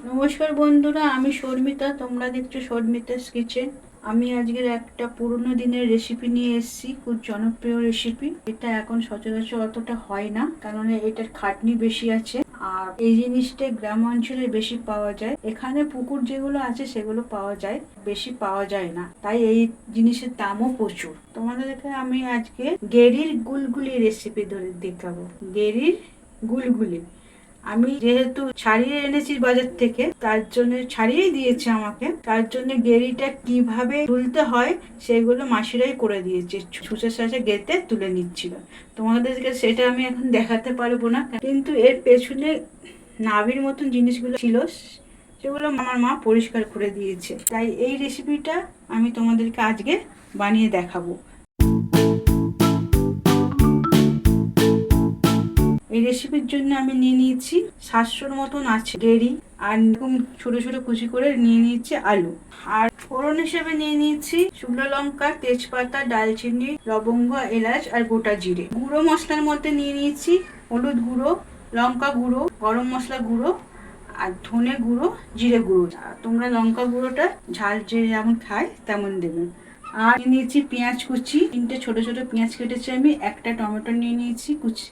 নমস্কার বন্ধুরা, আমি শর্মিতা। তোমরা দেখছো শর্মিতাস কিচেন। আমি আজকের একটা পুরোনো দিনের রেসিপি নিয়ে এসেছি, খুব জনপ্রিয় রেসিপি। এটা এখন সচরাচর অতটা হয় না, কারণ এটার খাটনি বেশি আছে। আর এই জিনিসটা গ্রাম অঞ্চলে বেশি পাওয়া যায়। এখানে পুকুর যেগুলো আছে সেগুলো পাওয়া যায়, বেশি পাওয়া যায় না, তাই এই জিনিসের দামও প্রচুর। তোমাদেরকে আমি আজকে গেরির গুলগুলি রেসিপি ধরে দেখাবো। গেরির গুলগুলি আমি যেহেতু ছাড়িয়ে এনেছি বাজার থেকে, তার জন্য ছাড়িয়েই দিয়েছে আমাকে, তার জন্য গেরিটা কিভাবে তুলতে হয় সেগুলো মাসিরাই করে দিয়েছে। ছুঁচের সাথে গেতে তুলে নিচ্ছিল। তোমাদেরকে সেটা আমি এখন দেখাতে পারবো না, কিন্তু এর পেছনে নাভির মতন জিনিসগুলো ছিল, সেগুলো আমার মা পরিষ্কার করে দিয়েছে। তাই এই রেসিপিটা আমি তোমাদেরকে আজকে বানিয়ে দেখাবো। এই রেসিপির জন্য আমি নিয়ে নিয়েছি 700-র মতন আছে গেরি, আর এরকম ছোট ছোট কুচি করে নিয়ে নিয়েছি আলু। আর ফোড়ন হিসেবে নিয়ে নিয়েছি শুকনো লঙ্কা, তেজপাতা, দালচিনি, লবঙ্গ, এলাচ আর গোটা জিরে। গুঁড়ো মশলার মধ্যে নিয়ে নিয়েছি হলুদ গুঁড়ো, লঙ্কা গুঁড়ো, গরম মশলা গুঁড়ো, আর ধনে গুঁড়ো, জিরে গুঁড়ো। তোমরা লঙ্কা গুঁড়োটা ঝাল যে যেমন খায় তেমন দেবেন। আর নিয়েছি পেঁয়াজ কুচি, 3টে ছোট ছোট পেঁয়াজ কেটেছি আমি, একটা টমেটো নিয়ে নিয়েছি কুচি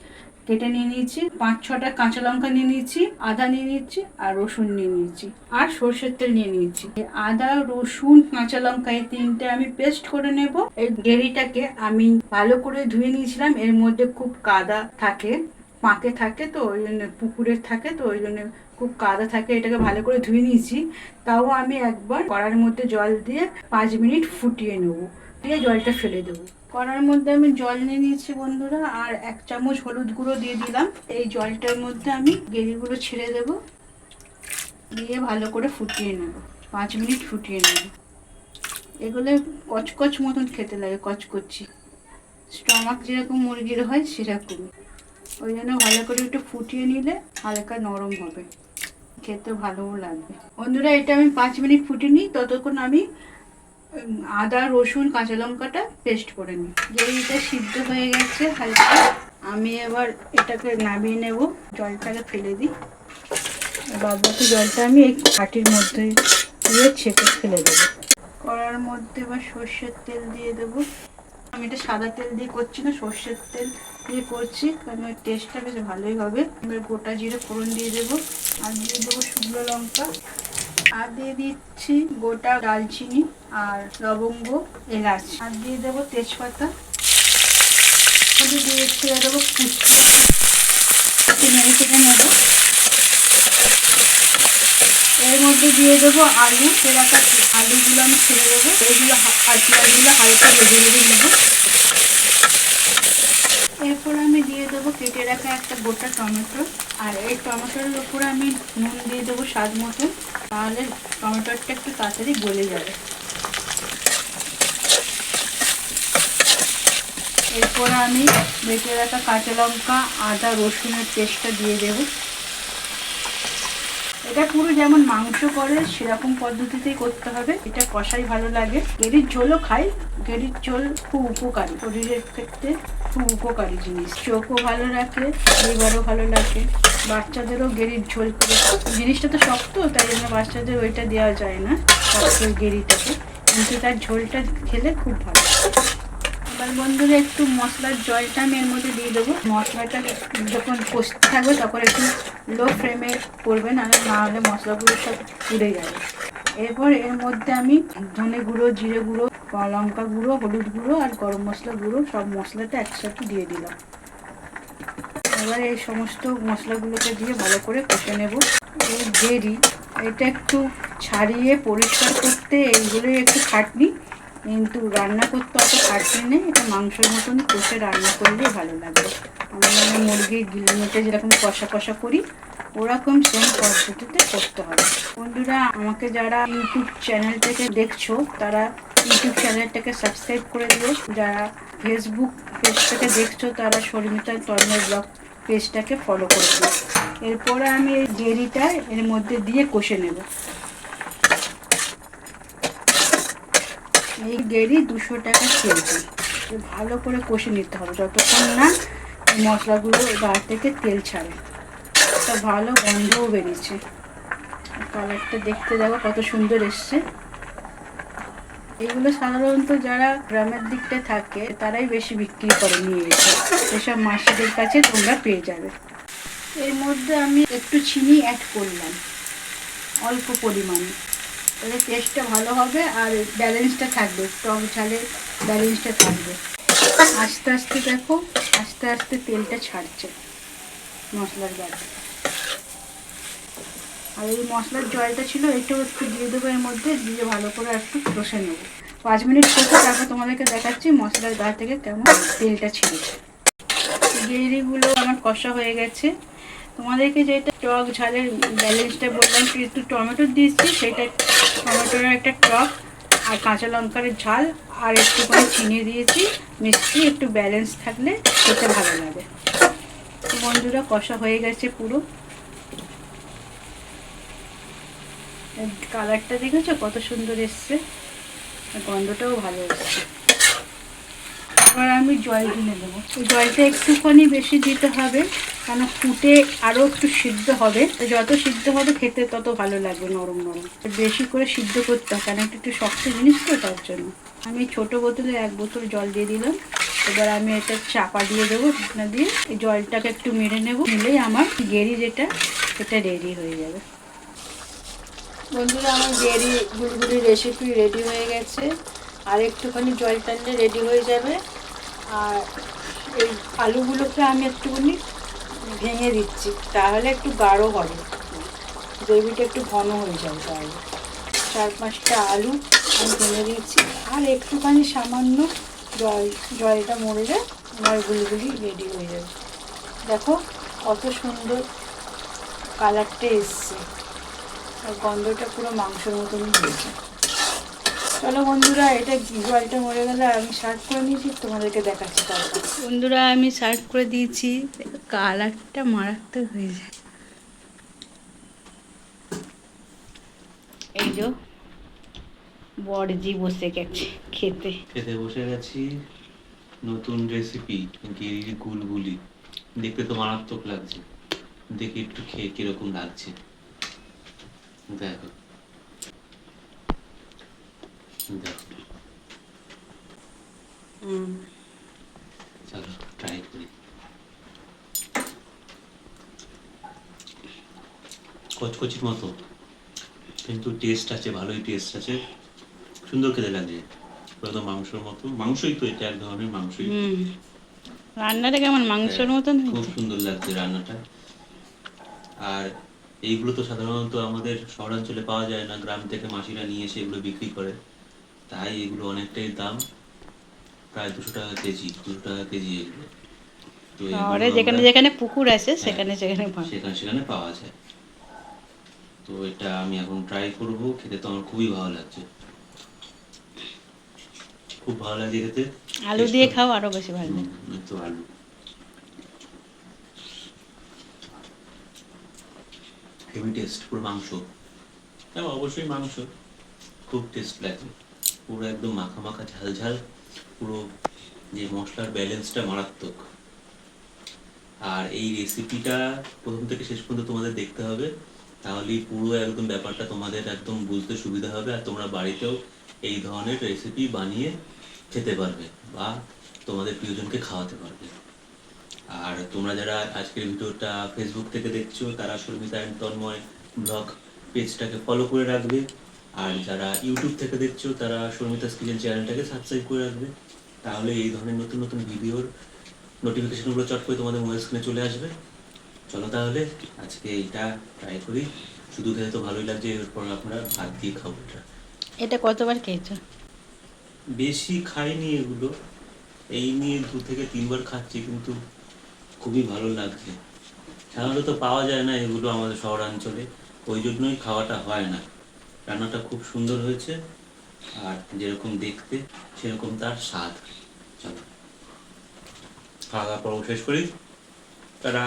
কেটে নিয়ে নিয়েছি, 5-6টা কাঁচা লঙ্কা নিয়ে নিয়েছি, আদা নিয়ে নিয়েছি, আর রসুন নিয়ে নিয়েছি, আর সর্ষের তেল নিয়ে নিয়েছি। আদা, রসুন, কাঁচা লঙ্কা এই 3টে আমি পেস্ট করে নেব। এই গ্রেভিটাকে আমি ভালো করে ধুয়ে নিয়েছিলাম, এর মধ্যে খুব কাদা থাকে, পাঁকে থাকে, তো ওই জন্য পুকুরের থাকে, তো ওই জন্য খুব কাদা থাকে। এটাকে ভালো করে ধুয়ে নিয়েছি। তাও আমি একবার কড়ার মধ্যে জল দিয়ে 5 মিনিট ফুটিয়ে নেবো, দিয়ে জলটা ফেলে দেবো। কড়ার মধ্যে আমি জল নিয়ে নিয়েছি বন্ধুরা, আর 1 চামচ হলুদ গুঁড়ো দিয়ে দিলাম। এই জলটার মধ্যে আমি গেরিগুলো ছেড়ে দেব, দিয়ে ভালো করে ফুটিয়ে নেব, 5 মিনিট ফুটিয়ে নেব। এগুলো কচকচ মতন খেতে লাগে, কচকচি, স্টমাক যেরকম মুরগির হয় সেরকম। ওই জন্য ভালো করে একটু ফুটিয়ে নিলে হালকা নরম হবে, খেতে ভালোও লাগবে। বন্ধুরা, এটা আমি 5 মিনিট ফুটিয়ে নিই, ততক্ষণ আমি আদা, রসুন, কাঁচা লঙ্কাটা পেস্ট করে নিই। গ্রেভিটা সিদ্ধ হয়ে গেছে হালকা, আমি এবার এটাকে নামিয়ে নেব, জলটাকে ফেলে দিই। বাদবাকি জলটা আমি এই বাটির মধ্যে দিয়ে ছেঁকে ফেলে দেবো। কড়ার মধ্যে এবার সর্ষের তেল দিয়ে দেবো। আমি এটা সাদা তেল দিয়ে করছি না, সর্ষের তেল দিয়ে করছি, কারণ ওই টেস্টটা বেশ ভালোই হবে। এবার গোটা জিরে ফোড়ন দিয়ে দেবো, আর দিয়ে দেবো শুকনো লঙ্কা, আর দিয়ে দিচ্ছি গোটা দালচিনি আর লবঙ্গ, এলাচ, আর দিয়ে দেবো তেজপাতা, দিয়ে ছেড়ে দেবো নেড়ে চেড়ে নেবো। এর মধ্যে দিয়ে দেবো আলু, রাখা আলুগুলো আমি ছেড়ে দেবো। এইগুলো পেঁয়াজগুলো হালকা ভেজে ভেজে নেবো। এরপর আমি দিয়ে দেবো কেটে রাখা একটা গোটা টমেটো, আর এই টমেটোর উপরে আমি নুন দিয়ে দেবো স্বাদ মতন, তাহলে টমেটোটা একটু তাড়াতাড়ি গলে যাবে। এরপর আমি বেটে রাখা কাঁচা লঙ্কা, আদা, রসুনের পেস্টটা দিয়ে দেবো। এটা পুরো যেমন মাংস করে সেরকম পদ্ধতিতেই করতে হবে, এটা কষাই ভালো লাগে। গেরির ঝোলও খাই, গেরির ঝোল খুব উপকারী, শরীরের ক্ষেত্রে খুব উপকারী জিনিস, চোখও ভালো রাখে, লিভারও ভালো লাগে। বাচ্চাদেরও গেরির ঝোল করে, জিনিসটা তো শক্ত, তাই জন্য বাচ্চাদের ওইটা দেওয়া যায় না, শক্ত গেরিটাকে, কিন্তু তার ঝোলটা খেলে খুব ভালো। এবার বন্ধুরা একটু মশলার জলটা আমি এর মধ্যে দিয়ে দেবো। মশলাটা যখন কষতে থাকবে তখন একটু লো ফ্লেমে করবেন, আর না হলে মশলাগুলো সব পুড়ে যাবে। এরপর এর মধ্যে আমি ধনে গুঁড়ো, জিরে গুঁড়ো, লঙ্কা গুঁড়ো, হলুদ গুঁড়ো আর গরম মশলা গুঁড়ো সব মশলাটা একসাথে দিয়ে দিলাম। এবার এই সমস্ত মশলাগুলোকে দিয়ে ভালো করে কষে নেব। এই গেরি এটা একটু ছাড়িয়ে পরিষ্কার করতে এইগুলোই একটু খাটনি, কিন্তু রান্না করতে অত খাটনি নেই। এটা মাংসের মতনই কষে রান্না করলে ভালো লাগবে। আমরা মুরগির গিলমিটে যেরকম কষা কষা করি ওরকম সেম পদ্ধতিতে করতে হবে। বন্ধুরা, আমাকে যারা ইউটিউব চ্যানেল থেকে দেখছো তারা ইউটিউব চ্যানেলটাকে সাবস্ক্রাইব করে দিও। যারা ফেসবুক পেজ থেকে দেখছো তারা শর্মিতা তন্ময় ব্লগ পেজটাকে ফলো করে দিও। এরপরে আমি এই গেরিটা এর মধ্যে দিয়ে কষে নেব। এই গেরি 200 টাকা কেজি, ভালো করে কষে নিতে হবে যতক্ষণ না মশলাগুলো গা থেকে তেল ছাড়ে। একটা ভালো গন্ধও বেরিয়েছে, কালারটা দেখতে দেখো কত সুন্দর এসছে। এগুলো সাধারণত যারা গ্রামের দিকটা থাকে তারাই বেশি বিক্রি করে নিয়ে এসে, এসব মাসিদের কাছে তোমরা পেয়ে যাবে। এর মধ্যে আমি একটু চিনি অ্যাড করলাম অল্প পরিমাণে, তাহলে টেস্টটা ভালো হবে আর ব্যালেন্সটা থাকবে, টক ঝালের ব্যালেন্সটা থাকবে। আস্তে আস্তে দেখো, আস্তে আস্তে তেলটা ছাড়ছে মশলার গায়ে। আর এই মশলার জলটা ছিল এটাও একটু দিয়ে দেবো এর মধ্যে, দিয়ে ভালো করে একটু কষে নেবো 5 মিনিট কষে, তারপর তোমাদেরকে দেখাচ্ছি মশলার গা থেকে কেমন তেলটা ছেড়েছে। গ্রেভিগুলো আমার কষা হয়ে গেছে। তোমাদেরকে যেটা টক ঝালের ব্যালেন্সটা বললাম, একটু টমেটো দিয়েছি, সেটা টমেটোর একটা টক আর কাঁচা লঙ্কার ঝাল আর একটুখানি চিনি দিয়েছি, মিষ্টি একটু ব্যালেন্স থাকলে খেতে ভালো লাগে। বন্ধুরা কষা হয়ে গেছে পুরো, কালারটা দেখেছো কত সুন্দর এসছে, গন্ধটাও ভালো এসছে। এবার আমি জল ঢেলে দেবো। জলটা একটুখানি বেশি দিতে হবে, কেন ফুটে আরও একটু সিদ্ধ হবে, যত সিদ্ধ হবে খেতে তত ভালো লাগবে, নরম নরম। বেশি করে সিদ্ধ করতে হবে, কেন একটু শক্ত জিনিস তো, তার জন্য। আমি ছোট বোতলে 1 বোতল জল দিয়ে দিলাম। এবার আমি এটা চাপা দিয়ে দেবো, ঢাকনা দিয়ে এই জলটাকে একটু মেরে নেবো, নিলেই আমার গেরি যেটা এটা রেডি হয়ে যাবে। বন্ধুরা আমার গেরি গুলগুলি রেসিপি রেডি হয়ে গেছে, আর একটুখানি জল টানলে রেডি হয়ে যাবে। আর এই আলুগুলোকে আমি একটুখানি ভেঙে দিচ্ছি, তাহলে একটু গাঢ় হবে, গ্রেভিটা একটু ঘন হয়ে যাবে। তাহলে 4-5টা আলু আমি ভেঙে দিচ্ছি, আর একটুখানি সামান্য জলটা মরে যায়, আমার গুলগুলি রেডি হয়ে যাবে। দেখো কত সুন্দর কালারটা এসছে, আর গন্ধটা পুরো মাংসের মতনই হয়েছে। চলো বন্ধুরা, এটা জলটা মরে গেলে আমি সার্ভ করে নিয়েছি, তোমাদেরকে দেখাচ্ছি। তারপর বন্ধুরা আমি সার্ভ করে দিয়েছি, কালারটা মারাত্মক হয়ে যায়। এই যে বড়জি বসে গেছে খেতে বসে গেছি। নতুন রেসিপি গেরির গুলগুলি, দেখতে তো মারাত্মক লাগছে, দেখি একটু খেয়ে কিরকম লাগছে। দেখো দেখো, চলো ট্রাই করি। কচকচির মতো, কিন্তু টেস্ট আছে, ভালোই টেস্ট আছে, সুন্দর খেতে লাগছে, একদম মাংসের মতো। মাংসই তো, এটা এক ধরনের মাংসই। রান্নাটা কেমন মাংসের মতন, খুব সুন্দর লাগছে রান্নাটা। আর এইগুলো তো সাধারণত আমাদের শহরাঞ্চলে পাওয়া যায় না, গ্রাম থেকে মাসিরা নিয়ে এসে এগুলো বিক্রি করে, তাই এগুলো অনেকটাই দাম, প্রায় 200 টাকা কেজি, 200 টাকা কেজি এগুলো। তো শহরে যেখানে যেখানে পুকুর আছে সেখানে সেখানে সেখানে পাওয়া যায়। তো এটা আমি এখন ট্রাই করব, খেতে তো আমার খুবই ভালো লাগছে, খুব ভালো লাগে খেতে। আলু দিয়ে খাও আরো বেশি ভালো লাগে। তো আলু, হেভি টেস্ট, পুরো মাংস। হ্যাঁ অবশ্যই মাংস, খুব টেস্ট লাগে, পুরো একদম মাখা মাখা ঝাল ঝাল, পুরো যে মশলার ব্যালেন্সটা মারাত্মক। আর এই রেসিপিটা প্রথম থেকে শেষ পর্যন্ত তোমাদের দেখতে হবে, তাহলেই পুরো একদম ব্যাপারটা তোমাদের একদম বুঝতে সুবিধা হবে, আর তোমরা বাড়িতেও এই ধরনের রেসিপি বানিয়ে খেতে পারবে বা তোমাদের প্রিয়জনকে খাওয়াতে পারবে। আর তোমরা যারা আজকের ভিডিওটা ফেসবুক থেকে দেখছো, তারা শর্মিতা অ্যান্ড তন্ময় ব্লগ পেজটাকে ফলো করে রাখবে, আর যারা ইউটিউব থেকে দেখছো তারা শর্মিতাস কিচেন চ্যানেলটাকে সাবস্ক্রাইব করে রাখবে, তাহলে এই ধরনের নতুন নতুন ভিডিওর নোটিফিকেশনগুলো চট করে তোমাদের মোবাইল স্ক্রিনে চলে আসবে। চলো তাহলে আজকে এইটা ট্রাই করি, শুধু খেতে তো ভালোই লাগছে, এরপর আমরা ভাত দিয়ে খাবো। এটা কতবার খেয়েছো? বেশি খাইনি এগুলো, এই নিয়ে 2 থেকে 3 বার খাচ্ছি, কিন্তু খুবই ভালো লাগছে। সাধারণত পাওয়া যায় না এগুলো আমাদের শহরাঞ্চলে, ওই জন্যই খাওয়াটা হয় না। রান্নাটা খুব সুন্দর হয়েছে, আর যেরকম দেখতে সেরকম তার স্বাদ। চলো খাওয়া দাওয়া পর্ব শেষ করি, তারা